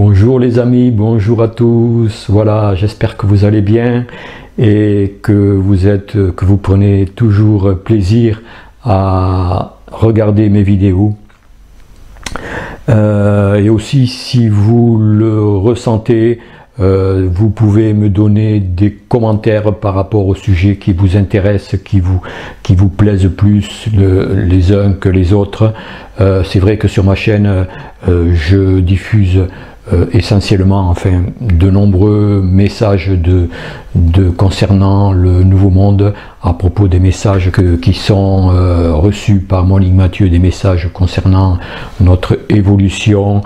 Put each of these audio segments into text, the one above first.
Bonjour les amis, bonjour à tous. Voilà, j'espère que vous allez bien et que vous prenez toujours plaisir à regarder mes vidéos. Et aussi, si vous le ressentez, vous pouvez me donner des commentaires par rapport au sujet qui vous intéresse, qui vous plaisent plus les uns que les autres. C'est vrai que sur ma chaîne, je diffuse essentiellement de nombreux messages concernant le Nouveau Monde, à propos des messages qui sont reçus par Moline Mathieu, des messages concernant notre évolution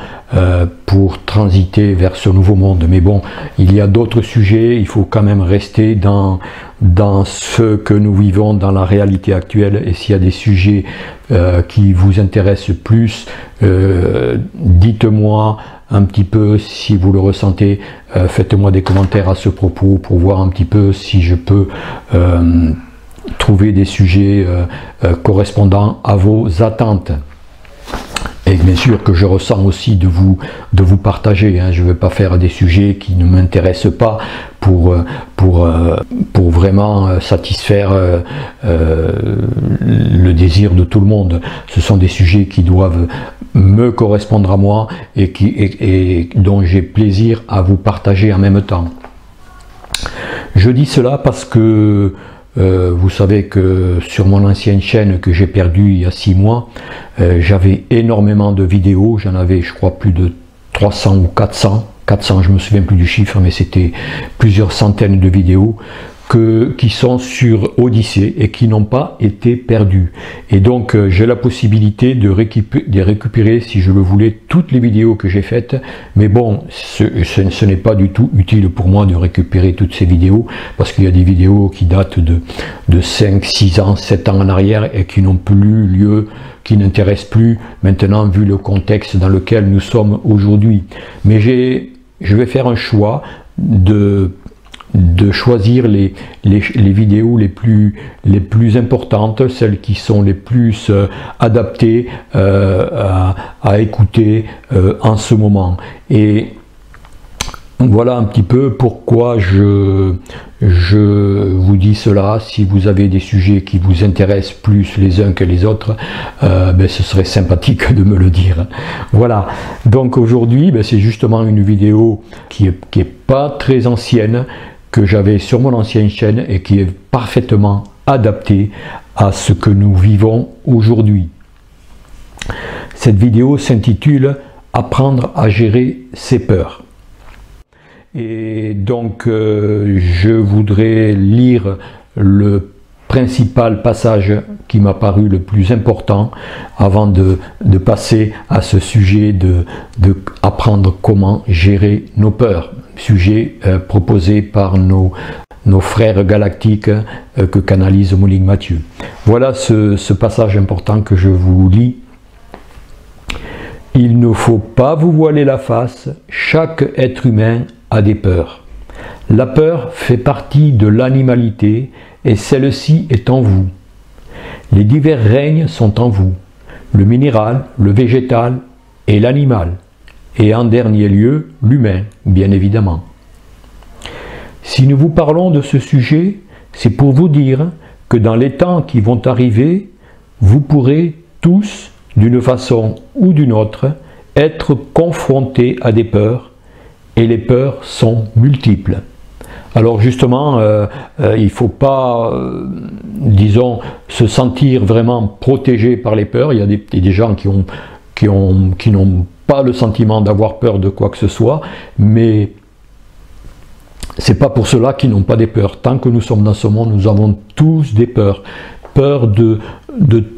pour transiter vers ce Nouveau Monde. Mais bon, il y a d'autres sujets, il faut quand même rester dans ce que nous vivons, dans la réalité actuelle. Et s'il y a des sujets qui vous intéressent plus, dites-moi un petit peu si vous le ressentez, faites-moi des commentaires à ce propos pour voir un petit peu si je peux trouver des sujets correspondant à vos attentes. Et bien sûr que je ressens aussi de vous partager, hein. Je ne veux pas faire des sujets qui ne m'intéressent pas pour vraiment satisfaire le désir de tout le monde. Ce sont des sujets qui doivent me correspondre à moi et dont j'ai plaisir à vous partager en même temps. Je dis cela parce que vous savez que sur mon ancienne chaîne que j'ai perdue il y a 6 mois, j'avais énormément de vidéos, j'en avais je crois plus de 300 ou 400, je me souviens plus du chiffre, mais c'était plusieurs centaines de vidéos qui sont sur Odyssée et qui n'ont pas été perdues. Et donc j'ai la possibilité de récupérer, si je le voulais, toutes les vidéos que j'ai faites. Mais bon, ce n'est pas du tout utile pour moi de récupérer toutes ces vidéos, parce qu'il y a des vidéos qui datent de 5, 6 ans, 7 ans en arrière et qui n'ont plus lieu, qui n'intéressent plus maintenant vu le contexte dans lequel nous sommes aujourd'hui. Mais je vais faire un choix de choisir les vidéos les plus importantes, celles qui sont les plus adaptées à écouter en ce moment. Et voilà un petit peu pourquoi je vous dis cela. Si vous avez des sujets qui vous intéressent plus les uns que les autres, ce serait sympathique de me le dire. Voilà, donc aujourd'hui c'est justement une vidéo qui est pas très ancienne, que j'avais sur mon ancienne chaîne et qui est parfaitement adaptée à ce que nous vivons aujourd'hui. Cette vidéo s'intitule « Apprendre à gérer ses peurs ». Et donc je voudrais lire le principal passage qui m'a paru le plus important avant de passer à ce sujet de apprendre comment gérer nos peurs. Sujet proposé par nos frères galactiques que canalise Moline Mathieu. Voilà ce passage important que je vous lis. Il ne faut pas vous voiler la face, chaque être humain a des peurs. La peur fait partie de l'animalité et celle-ci est en vous. Les divers règnes sont en vous, le minéral, le végétal et l'animal. Et en dernier lieu, l'humain, bien évidemment. Si nous vous parlons de ce sujet, c'est pour vous dire que dans les temps qui vont arriver, vous pourrez tous, d'une façon ou d'une autre, être confrontés à des peurs, et les peurs sont multiples. Alors justement, il ne faut pas, disons, se sentir vraiment protégé par les peurs. Il y a des gens qui n'ont pas le sentiment d'avoir peur de quoi que ce soit, mais c'est pas pour cela qu'ils n'ont pas des peurs. Tant que nous sommes dans ce monde, nous avons tous des peurs. Peur de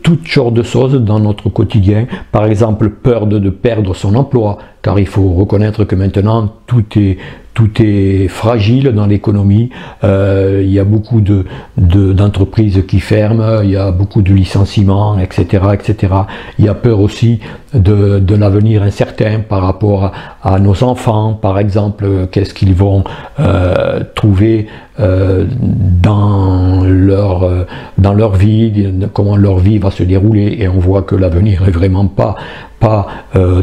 toutes sortes de choses dans notre quotidien. Par exemple, peur de perdre son emploi, car il faut reconnaître que maintenant tout tout est fragile dans l'économie, il y a beaucoup d'entreprises qui ferment, il y a beaucoup de licenciements, etc., etc. Il y a peur aussi de l'avenir incertain par rapport à nos enfants, par exemple, qu'est-ce qu'ils vont trouver dans leur vie, comment leur vie va se dérouler, et on voit que l'avenir est vraiment pas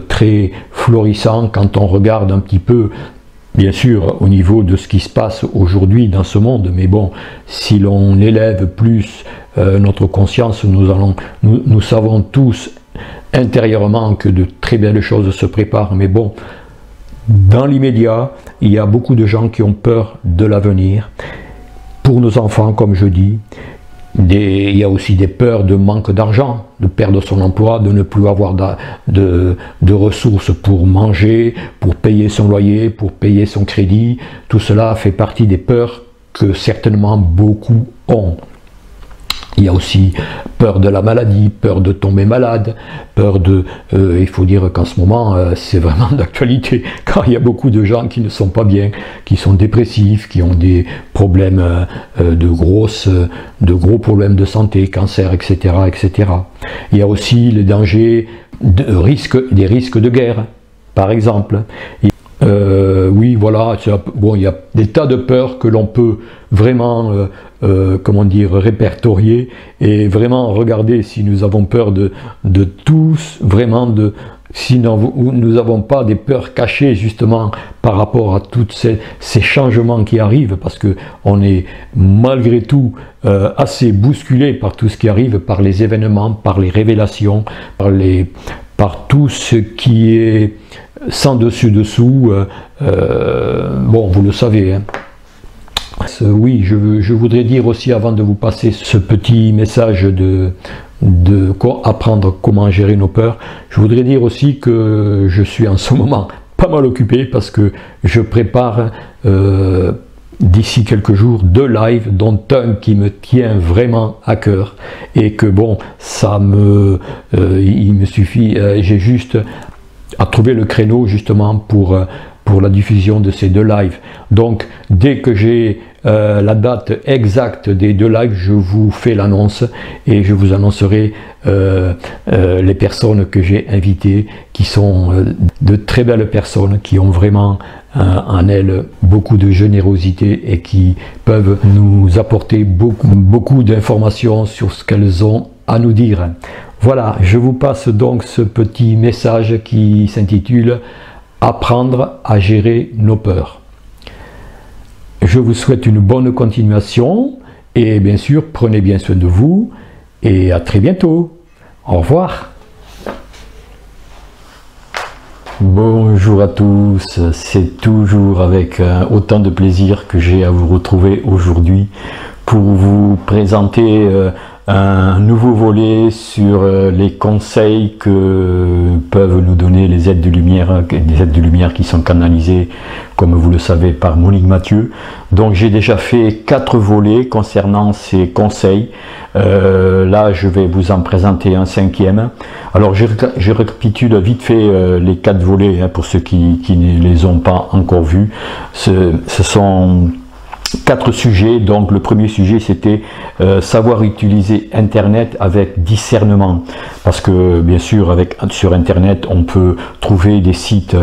très florissant quand on regarde un petit peu, bien sûr, au niveau de ce qui se passe aujourd'hui dans ce monde. Mais bon, si l'on élève plus notre conscience, nous savons tous intérieurement que de très belles choses se préparent. Mais bon, dans l'immédiat, il y a beaucoup de gens qui ont peur de l'avenir. Pour nos enfants, comme je dis, il y a aussi des peurs de manque d'argent, de perdre son emploi, de ne plus avoir de ressources pour manger, pour payer son loyer, pour payer son crédit. Tout cela fait partie des peurs que certainement beaucoup ont. Il y a aussi peur de la maladie, peur de tomber malade, peur de... il faut dire qu'en ce moment, c'est vraiment d'actualité, car il y a beaucoup de gens qui ne sont pas bien, qui sont dépressifs, qui ont des problèmes, de gros problèmes de santé, cancer, etc., etc. Il y a aussi les dangers, des risques de guerre, par exemple. Oui, voilà, bon, il y a des tas de peurs que l'on peut vraiment, comment dire, répertorier et vraiment regarder si nous avons peur de tous, vraiment si nous n'avons pas des peurs cachées justement par rapport à tous ces changements qui arrivent, parce que on est malgré tout assez bousculé par tout ce qui arrive, par les événements, par les révélations, par tout ce qui est sans dessus-dessous, bon, vous le savez. Hein. Oui, je voudrais dire aussi, avant de vous passer ce petit message apprendre comment gérer nos peurs, je voudrais dire aussi que je suis en ce moment pas mal occupé parce que je prépare d'ici quelques jours 2 lives, dont un qui me tient vraiment à cœur, et que bon, il me suffit, j'ai juste à trouver le créneau justement pour la diffusion de ces 2 lives. Donc dès que j'ai la date exacte des 2 lives, je vous fais l'annonce et je vous annoncerai les personnes que j'ai invitées, qui sont de très belles personnes, qui ont vraiment en elles beaucoup de générosité et qui peuvent nous apporter beaucoup d'informations sur ce qu'elles ont à nous dire. Voilà, je vous passe donc ce petit message qui s'intitule « Apprendre à gérer nos peurs ». Je vous souhaite une bonne continuation et bien sûr, prenez bien soin de vous et à très bientôt. Au revoir. Bonjour à tous, c'est toujours avec autant de plaisir que j'ai à vous retrouver aujourd'hui pour vous présenter un nouveau volet sur les conseils que peuvent nous donner les aides de lumière, des aides de lumière qui sont canalisées, comme vous le savez, par Monique Mathieu. Donc j'ai déjà fait 4 volets concernant ces conseils. Là je vais vous en présenter un 5e. Alors je récapitule vite fait les 4 volets, hein, pour ceux qui ne les ont pas encore vus. Ce sont 4 sujets. Donc le premier sujet, c'était savoir utiliser Internet avec discernement, parce que bien sûr sur Internet on peut trouver des sites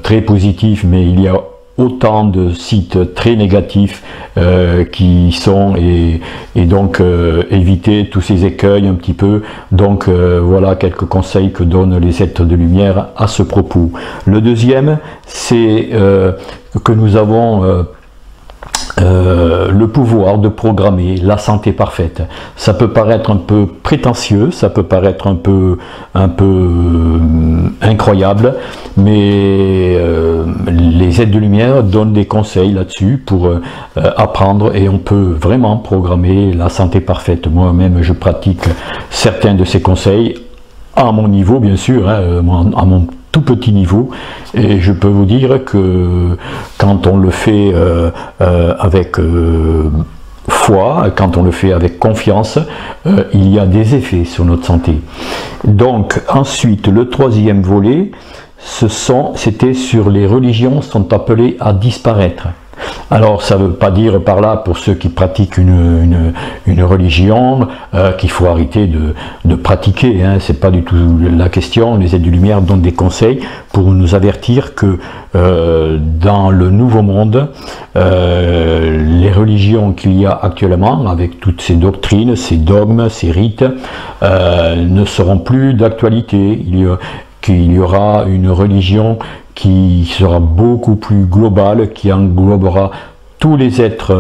très positifs, mais il y a autant de sites très négatifs qui sont, et donc éviter tous ces écueils un petit peu. Donc voilà quelques conseils que donnent les êtres de lumière à ce propos. Le deuxième, c'est que nous avons le pouvoir de programmer la santé parfaite. Ça peut paraître un peu prétentieux, ça peut paraître un peu incroyable, mais les aides de lumière donnent des conseils là-dessus pour apprendre, et on peut vraiment programmer la santé parfaite. Moi-même, je pratique certains de ces conseils à mon niveau, bien sûr, hein, à mon tout petit niveau, et je peux vous dire que quand on le fait avec foi, quand on le fait avec confiance, il y a des effets sur notre santé. Donc ensuite, le troisième volet, c'était sur les religions sont appelées à disparaître. Alors ça ne veut pas dire par là, pour ceux qui pratiquent une religion, qu'il faut arrêter de pratiquer, hein. C'est pas du tout la question. Les Aides-du-Lumière donnent des conseils pour nous avertir que dans le nouveau monde, les religions qu'il y a actuellement, avec toutes ces doctrines, ces dogmes, ces rites, ne seront plus d'actualité. Qu'il y aura une religion qui sera beaucoup plus globale, qui englobera tous les êtres,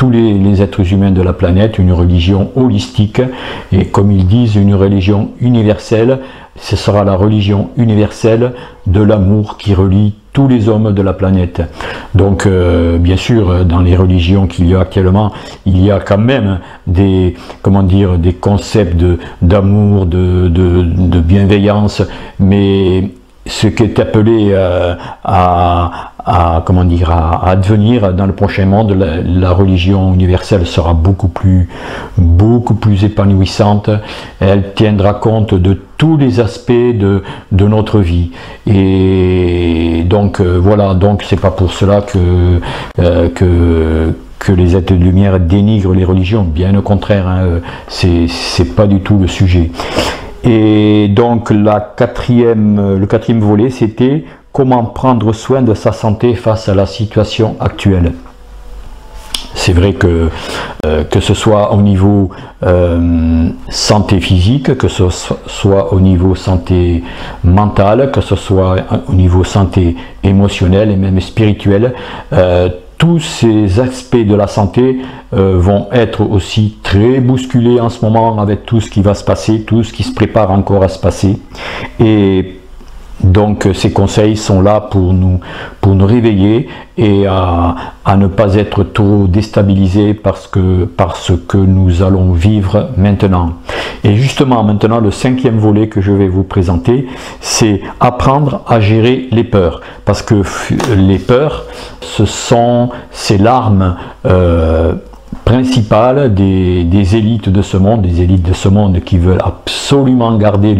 les êtres humains de la planète, une religion holistique, et comme ils disent, une religion universelle. Ce sera la religion universelle de l'amour qui relie tous les hommes de la planète. Donc bien sûr, dans les religions qu'il y a actuellement, il y a quand même des, comment dire, des concepts d'amour, de bienveillance, mais ce qui est appelé comment dire, à advenir dans le prochain monde, la religion universelle sera beaucoup plus épanouissante. Elle tiendra compte de tous les aspects de notre vie. Et donc voilà, donc c'est pas pour cela que les êtres de lumière dénigrent les religions, bien au contraire, hein, c'est pas du tout le sujet. Et donc le quatrième volet, c'était comment prendre soin de sa santé face à la situation actuelle. C'est vrai que ce soit au niveau santé physique, que ce soit au niveau santé mentale, que ce soit au niveau santé émotionnelle et même spirituelle, tous ces aspects de la santé vont être aussi très bousculés en ce moment avec tout ce qui va se passer, tout ce qui se prépare encore à se passer. Et donc ces conseils sont là pour nous réveiller et à ne pas être trop déstabilisés parce que nous allons vivre maintenant. Et justement maintenant, le cinquième volet que je vais vous présenter, c'est apprendre à gérer les peurs. Parce que les peurs, c'est l'arme principale des élites de ce monde, qui veulent absolument garder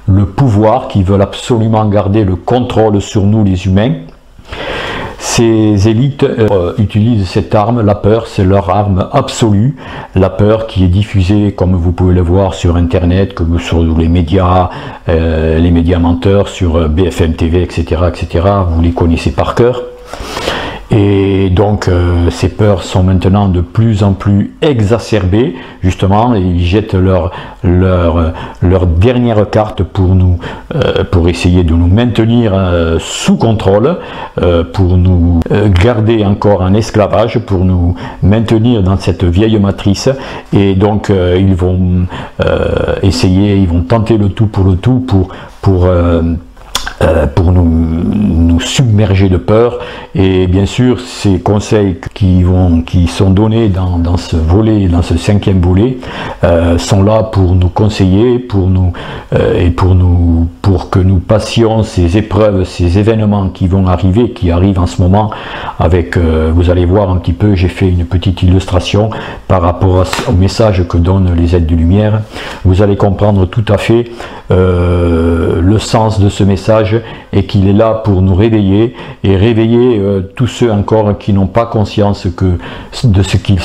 le pouvoir, qui veulent absolument garder le contrôle sur nous les humains. Ces élites utilisent cette arme, la peur, c'est leur arme absolue. La peur qui est diffusée, comme vous pouvez le voir sur Internet, comme sur les médias menteurs, sur BFM TV, etc., etc. Vous les connaissez par cœur. Et donc ces peurs sont maintenant de plus en plus exacerbées, justement, et ils jettent leur dernière carte pour essayer de nous maintenir sous contrôle, pour nous garder encore en esclavage, pour nous maintenir dans cette vieille matrice. Et donc ils vont essayer, ils vont tenter le tout pour nous submerger de peur. Et bien sûr, ces conseils qui sont donnés dans ce volet, dans ce cinquième volet, sont là pour nous conseiller, pour que nous passions ces épreuves, ces événements qui vont arriver, qui arrivent en ce moment. Avec, vous allez voir un petit peu, j'ai fait une petite illustration par rapport au message que donnent les êtres de lumière. Vous allez comprendre tout à fait le sens de ce message, et qu'il est là pour nous réveiller, et réveiller tous ceux encore qui n'ont pas conscience de ce qui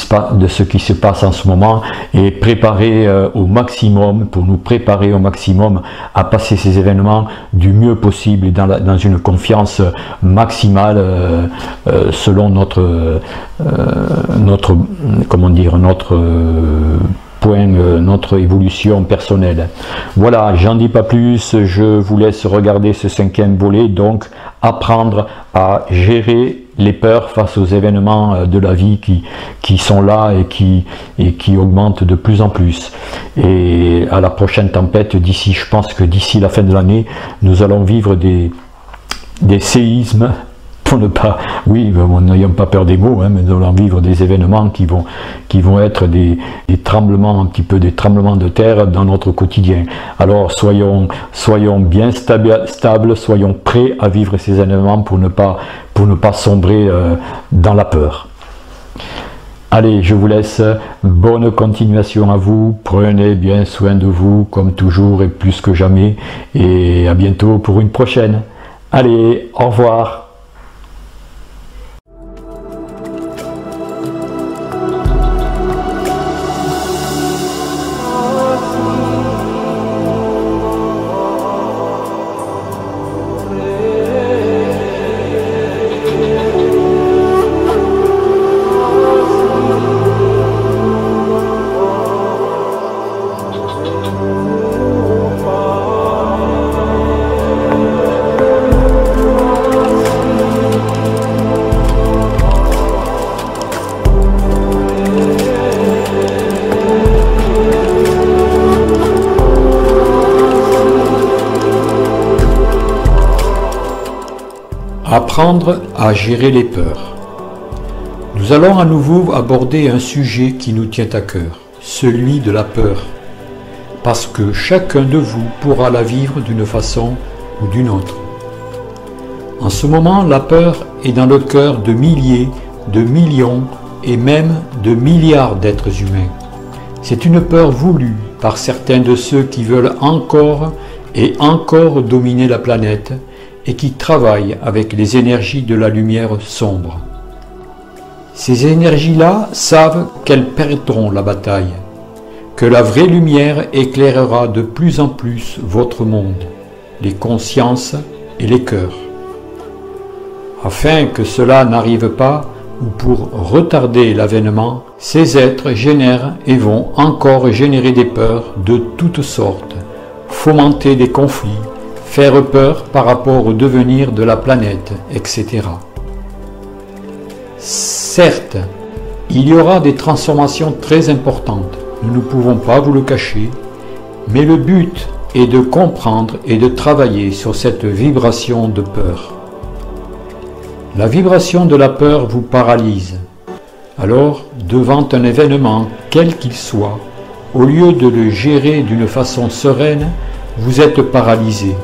se passe en ce moment, et préparer au maximum, pour nous préparer au maximum à passer ces événements du mieux possible et dans une confiance maximale, selon notre évolution personnelle. Voilà, j'en dis pas plus, je vous laisse regarder ce cinquième volet, donc apprendre à gérer les peurs face aux événements de la vie qui sont là et qui augmentent de plus en plus. Et à la prochaine tempête, je pense que d'ici la fin de l'année, nous allons vivre des séismes. Pour ne pas, oui, n'ayons pas peur des mots, hein, mais nous allons vivre des événements qui vont être des tremblements, un petit peu des tremblements de terre dans notre quotidien. Alors soyons bien stables, soyons prêts à vivre ces événements pour ne pas sombrer dans la peur. Allez, je vous laisse. Bonne continuation à vous. Prenez bien soin de vous, comme toujours et plus que jamais. Et à bientôt pour une prochaine. Allez, au revoir. Apprendre à gérer les peurs. Nous allons à nouveau aborder un sujet qui nous tient à cœur, celui de la peur, parce que chacun de vous pourra la vivre d'une façon ou d'une autre. En ce moment, la peur est dans le cœur de milliers, de millions et même de milliards d'êtres humains. C'est une peur voulue par certains de ceux qui veulent encore et encore dominer la planète et qui travaillent avec les énergies de la lumière sombre. Ces énergies-là savent qu'elles perdront la bataille, que la vraie lumière éclairera de plus en plus votre monde, les consciences et les cœurs. Afin que cela n'arrive pas, ou pour retarder l'avènement, ces êtres génèrent et vont encore générer des peurs de toutes sortes, fomenter des conflits, faire peur par rapport au devenir de la planète, etc. Certes, il y aura des transformations très importantes, nous ne pouvons pas vous le cacher, mais le but est de comprendre et de travailler sur cette vibration de peur. La vibration de la peur vous paralyse. Alors, devant un événement, quel qu'il soit, au lieu de le gérer d'une façon sereine, vous êtes paralysé.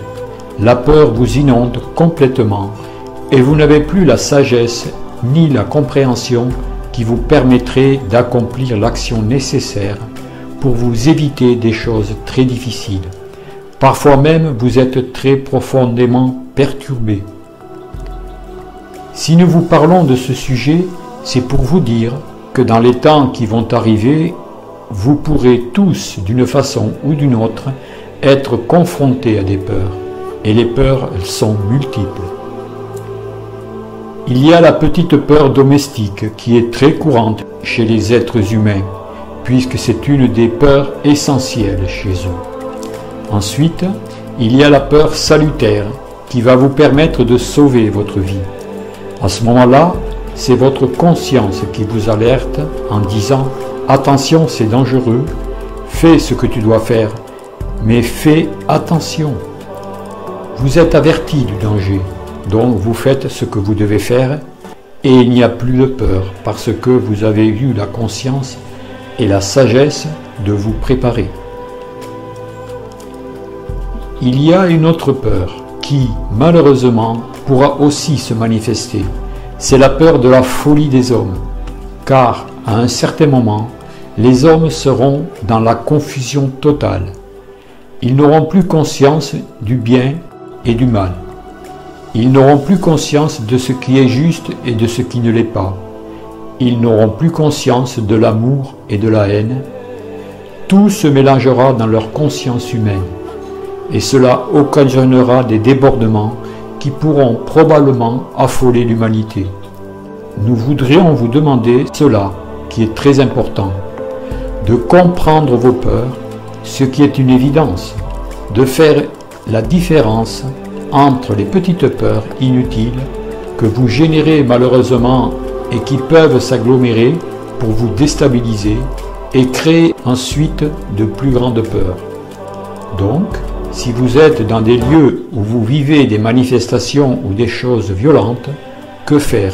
La peur vous inonde complètement et vous n'avez plus la sagesse ni la compréhension qui vous permettrait d'accomplir l'action nécessaire pour vous éviter des choses très difficiles. Parfois même, vous êtes très profondément perturbé. Si nous vous parlons de ce sujet, c'est pour vous dire que dans les temps qui vont arriver, vous pourrez tous, d'une façon ou d'une autre, être confrontés à des peurs. Et les peurs, elles sont multiples. Il y a la petite peur domestique qui est très courante chez les êtres humains, puisque c'est une des peurs essentielles chez eux. Ensuite, il y a la peur salutaire qui va vous permettre de sauver votre vie. À ce moment-là, c'est votre conscience qui vous alerte en disant « Attention, c'est dangereux, fais ce que tu dois faire, mais fais attention ». Vous êtes averti du danger, donc vous faites ce que vous devez faire et il n'y a plus de peur parce que vous avez eu la conscience et la sagesse de vous préparer. Il y a une autre peur qui, malheureusement, pourra aussi se manifester. C'est la peur de la folie des hommes, car à un certain moment, les hommes seront dans la confusion totale. Ils n'auront plus conscience du bien et du mal. Ils n'auront plus conscience de ce qui est juste et de ce qui ne l'est pas. Ils n'auront plus conscience de l'amour et de la haine. Tout se mélangera dans leur conscience humaine et cela occasionnera des débordements qui pourront probablement affoler l'humanité. Nous voudrions vous demander cela qui est très important, de comprendre vos peurs, ce qui est une évidence, de faire la différence entre les petites peurs inutiles que vous générez malheureusement et qui peuvent s'agglomérer pour vous déstabiliser et créer ensuite de plus grandes peurs. Donc, si vous êtes dans des lieux où vous vivez des manifestations ou des choses violentes, que faire?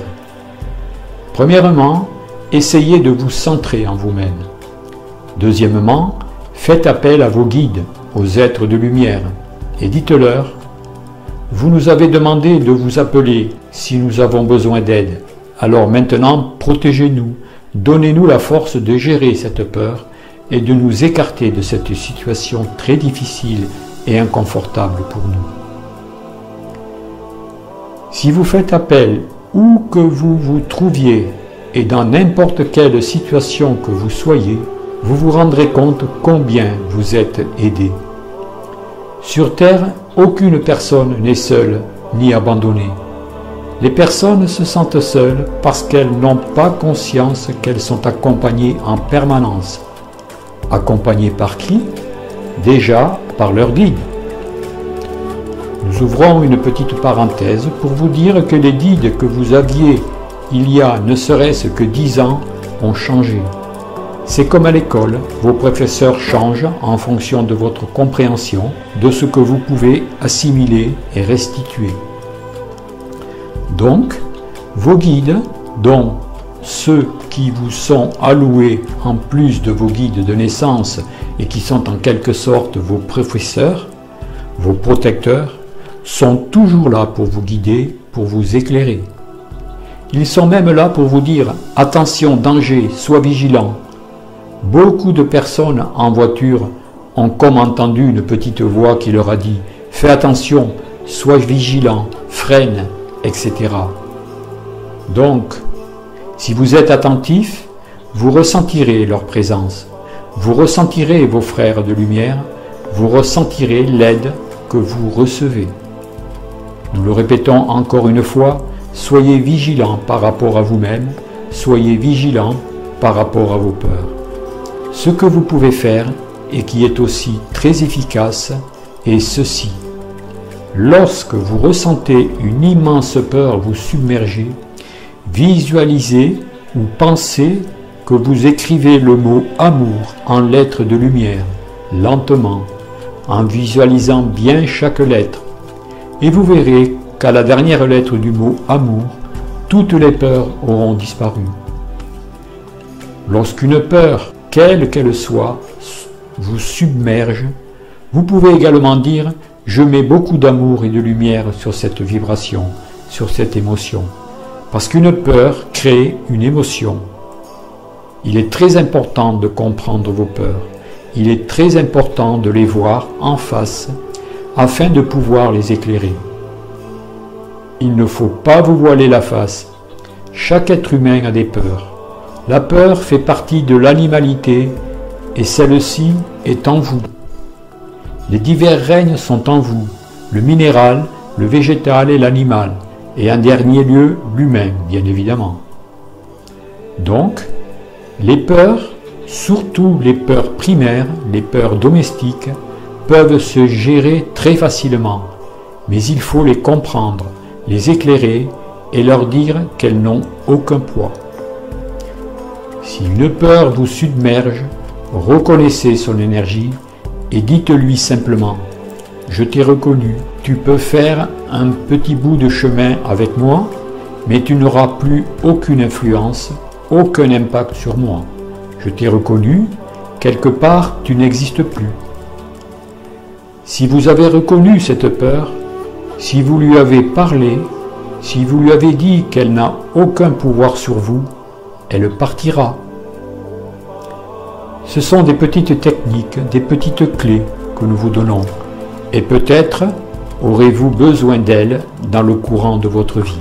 Premièrement, essayez de vous centrer en vous-même. Deuxièmement, faites appel à vos guides, aux êtres de lumière, et dites-leur « Vous nous avez demandé de vous appeler si nous avons besoin d'aide. Alors maintenant, protégez-nous, donnez-nous la force de gérer cette peur et de nous écarter de cette situation très difficile et inconfortable pour nous. Si vous faites appel où que vous vous trouviez et dans n'importe quelle situation que vous soyez, vous vous rendrez compte combien vous êtes aidé. Sur Terre, aucune personne n'est seule ni abandonnée. Les personnes se sentent seules parce qu'elles n'ont pas conscience qu'elles sont accompagnées en permanence. Accompagnées par qui? Déjà par leur guide. Nous ouvrons une petite parenthèse pour vous dire que les guides que vous aviez il y a ne serait-ce que 10 ans ont changé. C'est comme à l'école, vos professeurs changent en fonction de votre compréhension, de ce que vous pouvez assimiler et restituer. Donc, vos guides, dont ceux qui vous sont alloués en plus de vos guides de naissance et qui sont en quelque sorte vos professeurs, vos protecteurs, sont toujours là pour vous guider, pour vous éclairer. Ils sont même là pour vous dire « Attention, danger, sois vigilant ». Beaucoup de personnes en voiture ont comme entendu une petite voix qui leur a dit « Fais attention, sois vigilant, freine », etc. Donc, si vous êtes attentif, vous ressentirez leur présence, vous ressentirez vos frères de lumière, vous ressentirez l'aide que vous recevez. Nous le répétons encore une fois, soyez vigilants par rapport à vous-même, soyez vigilants par rapport à vos peurs. Ce que vous pouvez faire, et qui est aussi très efficace, est ceci. Lorsque vous ressentez une immense peur vous submerger, visualisez ou pensez que vous écrivez le mot « amour » en lettres de lumière, lentement, en visualisant bien chaque lettre. Et vous verrez qu'à la dernière lettre du mot « amour », toutes les peurs auront disparu. Lorsqu'une peur, quelle qu'elle soit, vous submerge, vous pouvez également dire « je mets beaucoup d'amour et de lumière sur cette vibration, sur cette émotion ». Parce qu'une peur crée une émotion. Il est très important de comprendre vos peurs. Il est très important de les voir en face afin de pouvoir les éclairer. Il ne faut pas vous voiler la face. Chaque être humain a des peurs. La peur fait partie de l'animalité et celle-ci est en vous. Les divers règnes sont en vous, le minéral, le végétal et l'animal, et en dernier lieu l'humain, bien évidemment. Donc, les peurs, surtout les peurs primaires, les peurs domestiques, peuvent se gérer très facilement, mais il faut les comprendre, les éclairer et leur dire qu'elles n'ont aucun poids. Si une peur vous submerge, reconnaissez son énergie et dites-lui simplement « Je t'ai reconnu, tu peux faire un petit bout de chemin avec moi, mais tu n'auras plus aucune influence, aucun impact sur moi. Je t'ai reconnu, quelque part tu n'existes plus. » Si vous avez reconnu cette peur, si vous lui avez parlé, si vous lui avez dit qu'elle n'a aucun pouvoir sur vous, elle partira. Ce sont des petites techniques, des petites clés que nous vous donnons. Et peut-être aurez-vous besoin d'elles dans le courant de votre vie.